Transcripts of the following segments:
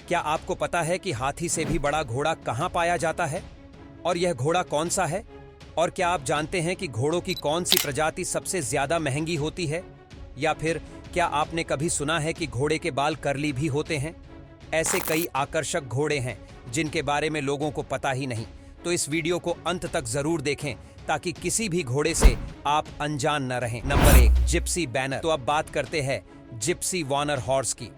क्या आपको पता है कि हाथी से भी बड़ा घोड़ा कहाँ पाया जाता है और यह घोड़ा कौन सा है? और क्या आप जानते हैं कि घोड़ों की कौन सी प्रजाति सबसे ज्यादा महंगी होती है? या फिर क्या आपने कभी सुना है कि घोड़े के बाल कर्ली भी होते हैं? ऐसे कई आकर्षक घोड़े हैं जिनके बारे में लोगों को पता ही नहीं। तो इस वीडियो को अंत तक जरूर देखें ताकि किसी भी घोड़े से आप अनजान न रहें। Number 1, Gypsy banner. तो अब बात करते हैं जिप्सी वार्नर हॉर्स की।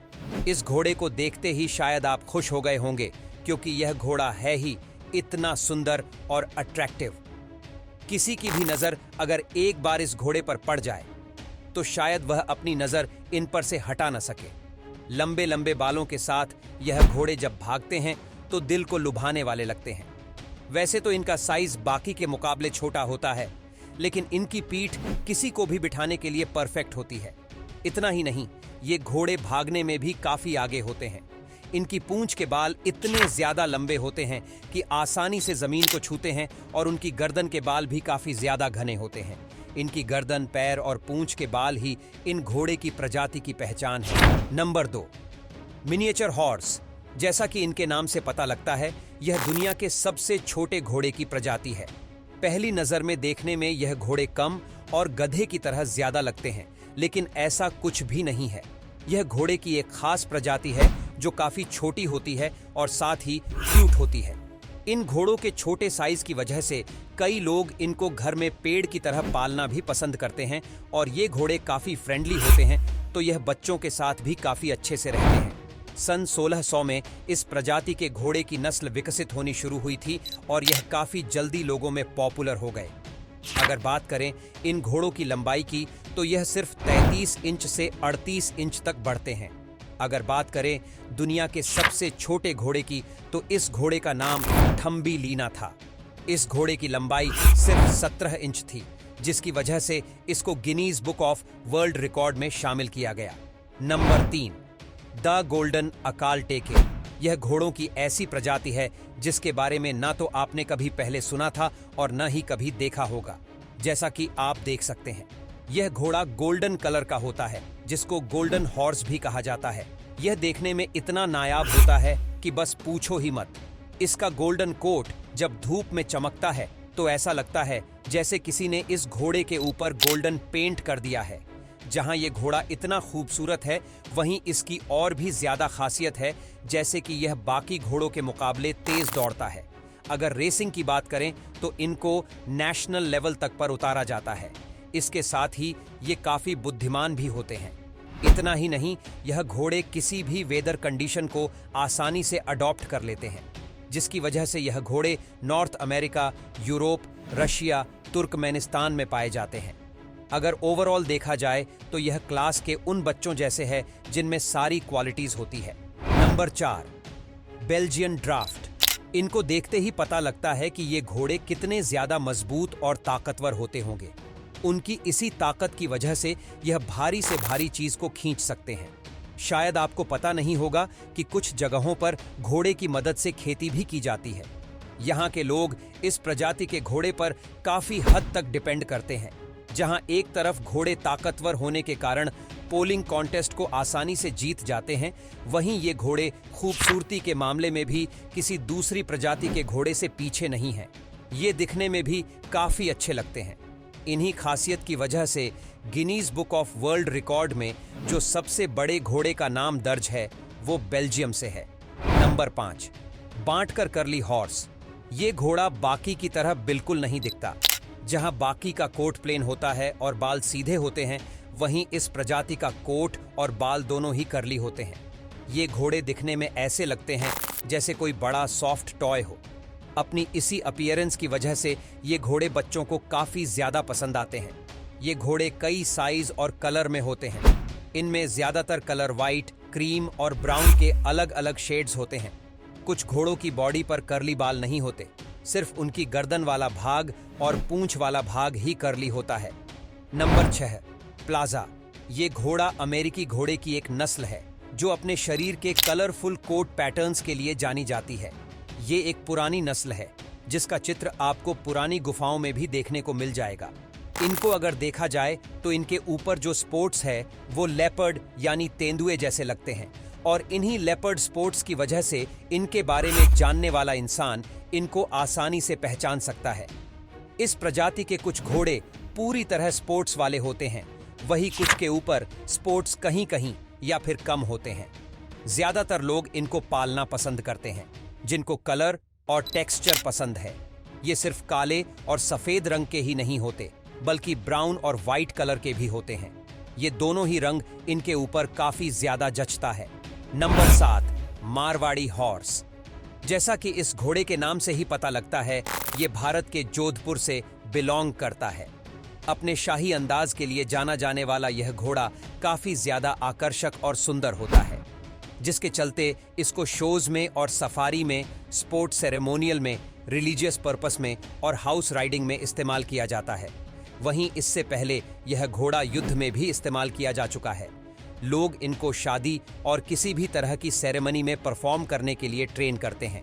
इस घोड़े को देखते ही शायद आप खुश हो गए होंगे क्योंकि यह घोड़ा है ही इतना सुंदर और अट्रैक्टिव। किसी की भी नजर अगर एक बार इस घोड़े पर पड़ जाए तो शायद वह अपनी नजर इन पर से हटा न सके। लंबे लंबे बालों के साथ यह घोड़े जब भागते हैं तो दिल को लुभाने वाले लगते हैं। वैसे तो इनका साइज बाकी के मुकाबले छोटा होता है, लेकिन इनकी पीठ किसी को भी बिठाने के लिए परफेक्ट होती है। इतना ही नहीं, ये घोड़े भागने में भी काफी आगे होते हैं। इनकी पूंछ के बाल इतने ज्यादा लंबे होते हैं कि आसानी से जमीन को छूते हैं और उनकी गर्दन के बाल भी काफी ज्यादा घने होते हैं। इनकी गर्दन, पैर और पूंछ के बाल ही इन घोड़े की प्रजाति की पहचान है। Number 2, miniature horse. जैसा कि इनके नाम से पता लगता है, यह दुनिया के सबसे छोटे घोड़े की प्रजाति है। पहली नजर में देखने में यह घोड़े कम और गधे की तरह ज्यादा लगते हैं, लेकिन ऐसा कुछ भी नहीं है। यह घोड़े की एक खास प्रजाति है जो काफी छोटी होती है और साथ ही क्यूट होती है। इन घोड़ों के छोटे साइज की वजह से कई लोग इनको घर में पेड़ की तरह पालना भी पसंद करते हैं और ये घोड़े काफी फ्रेंडली होते हैं, तो यह बच्चों के साथ भी काफी अच्छे से रहते हैं। सन 1600 में इस प्रजाति के घोड़े की नस्ल विकसित होनी शुरू हुई थी और यह काफी जल्दी लोगों में पॉपुलर हो गए। अगर बात करें इन घोड़ों की लंबाई की तो यह सिर्फ 33 इंच से 38 इंच तक बढ़ते हैं। अगर बात करें दुनिया के सबसे छोटे घोड़े की तो इस घोड़े का नाम थम्बिलीना था। इस घोड़े की लंबाई सिर्फ 17 इंच थी, जिसकी वजह से इसको Guinness book of world record में शामिल किया गया। Number 3, the golden Akhal Teke. यह घोड़ों की ऐसी प्रजाति है जिसके बारे में ना तो आपने कभी पहले सुना था और न ही कभी देखा होगा। जैसा कि आप देख सकते हैं, यह घोड़ा गोल्डन कलर का होता है, जिसको गोल्डन हॉर्स भी कहा जाता है। यह देखने में इतना नायाब होता है कि बस पूछो ही मत। इसका गोल्डन कोट जब धूप में चमकता है तो ऐसा लगता है जैसे किसी ने इस घोड़े के ऊपर गोल्डन पेंट कर दिया है। जहां यह घोड़ा इतना खूबसूरत है, वहीं इसकी और भी ज्यादा खासियत है, जैसे कि यह बाकी घोड़ों के मुकाबले तेज दौड़ता है। अगर रेसिंग की बात करें तो इनको नेशनल लेवल तक पर उतारा जाता है। इसके साथ ही ये काफी बुद्धिमान भी होते हैं। इतना ही नहीं, यह घोड़े किसी भी वेदर कंडीशन को आसानी से अडॉप्ट कर लेते हैं, जिसकी वजह से यह घोड़े north America, Europe, Russia, Turkmenistan में पाए जाते हैं। अगर ओवरऑल देखा जाए तो यह क्लास के उन बच्चों जैसे है जिनमें सारी क्वालिटीज होती है। Number 4, Belgian draft. इनको देखते ही पता लगता है कि ये घोड़े कितने ज्यादा मजबूत और ताकतवर होते होंगे। उनकी इसी ताकत की वजह से यह भारी से भारी चीज को खींच सकते हैं। शायद आपको पता नहीं होगा कि कुछ जगहों पर घोड़े की मदद से खेती भी की जाती है। यहाँ के लोग इस प्रजाति के घोड़े पर काफी हद तक डिपेंड करते हैं। जहाँ एक तरफ घोड़े ताकतवर होने के कारण पोलिंग कॉन्टेस्ट को आसानी से जीत जाते हैं, वहीं ये घोड़े खूबसूरती के मामले में भी किसी दूसरी प्रजाति के घोड़े से पीछे नहीं हैं। ये दिखने में भी काफी अच्छे लगते हैं। इन्हीं खासियत की वजह से Guinness book of world record में जो सबसे बड़े घोड़े का नाम दर्ज है वो बेल्जियम से है। नंबर 5, बांटकर कर्ली हॉर्स। ये घोड़ा बाकी की तरह बिल्कुल नहीं दिखता। जहां बाकी का कोट प्लेन होता है और बाल सीधे होते हैं, वहीं इस प्रजाति का कोट और बाल दोनों ही कर्ली होते हैं। ये घोड़े दिखने में ऐसे लगते हैं जैसे कोई बड़ा सॉफ्ट टॉय हो। अपनी इसी अपीयरेंस की वजह से ये घोड़े बच्चों को काफी ज्यादा पसंद आते हैं। ये घोड़े कई साइज और कलर में होते हैं। इनमें ज्यादातर कलर वाइट, क्रीम और ब्राउन के अलग अलग शेड्स होते हैं। कुछ घोड़ों की बॉडी पर कर्ली बाल नहीं होते, सिर्फ उनकी गर्दन वाला भाग और पूंछ वाला भाग ही कर्ली होता है। Number 6, plaza. ये घोड़ा अमेरिकी घोड़े की एक नस्ल है जो अपने शरीर के कलरफुल कोट पैटर्न्स के लिए जानी जाती है। ये एक पुरानी नस्ल है जिसका चित्र आपको पुरानी गुफाओं में भी देखने को मिल जाएगा। इनको अगर देखा जाए तो इनके ऊपर जो स्पोर्ट्स है वो लेपर्ड यानी तेंदुए जैसे लगते हैं और इन्हीं लेपर्ड स्पोर्ट्स की वजह से इनके बारे में जानने वाला इंसान इनको आसानी से पहचान सकता है। इस प्रजाति के कुछ घोड़े पूरी तरह स्पोर्ट्स वाले होते हैं, वही कुछ के ऊपर स्पोर्ट्स कहीं कहीं या फिर कम होते हैं। ज्यादातर लोग इनको पालना पसंद करते हैं, जिनको कलर और टेक्सचर पसंद है। ये सिर्फ काले और सफेद रंग के ही नहीं होते, बल्कि ब्राउन और वाइट कलर के भी होते हैं। ये दोनों ही रंग इनके ऊपर काफी ज्यादा जचता है। Number 7, Marwari horse. जैसा कि इस घोड़े के नाम से ही पता लगता है, ये भारत के जोधपुर से बिलोंग करता है। अपने शाही अंदाज के लिए जाना जाने वाला यह घोड़ा काफी ज्यादा आकर्षक और सुंदर होता है, जिसके चलते इसको शोज में और सफारी में, स्पोर्ट सेरेमोनियल में, रिलीजियस पर्पस में और हाउस राइडिंग में इस्तेमाल किया जाता है। वहीं इससे पहले यह घोड़ा युद्ध में भी इस्तेमाल किया जा चुका है। लोग इनको शादी और किसी भी तरह की सेरेमनी में परफॉर्म करने के लिए ट्रेन करते हैं।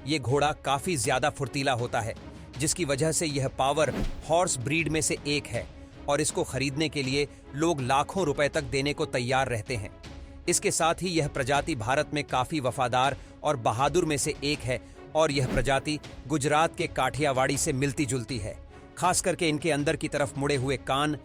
ये घोड़ा काफी ज्यादा फुर्तीला होता है, जिसकी वजह से यह पावर हॉर्स ब्रीड में से एक है और इसको खरीदने के लिए लोग लाखों रुपए तक देने को तैयार रहते हैं। इसके साथ ही यह प्रजाति भारत में काफी वफादार और बहादुर में से एक है और यह प्रजाति गुजरात के काठियावाड़ी से मिलती जुलती है। खास करके इनके अंदर की तरफ मुड़े हुए कान,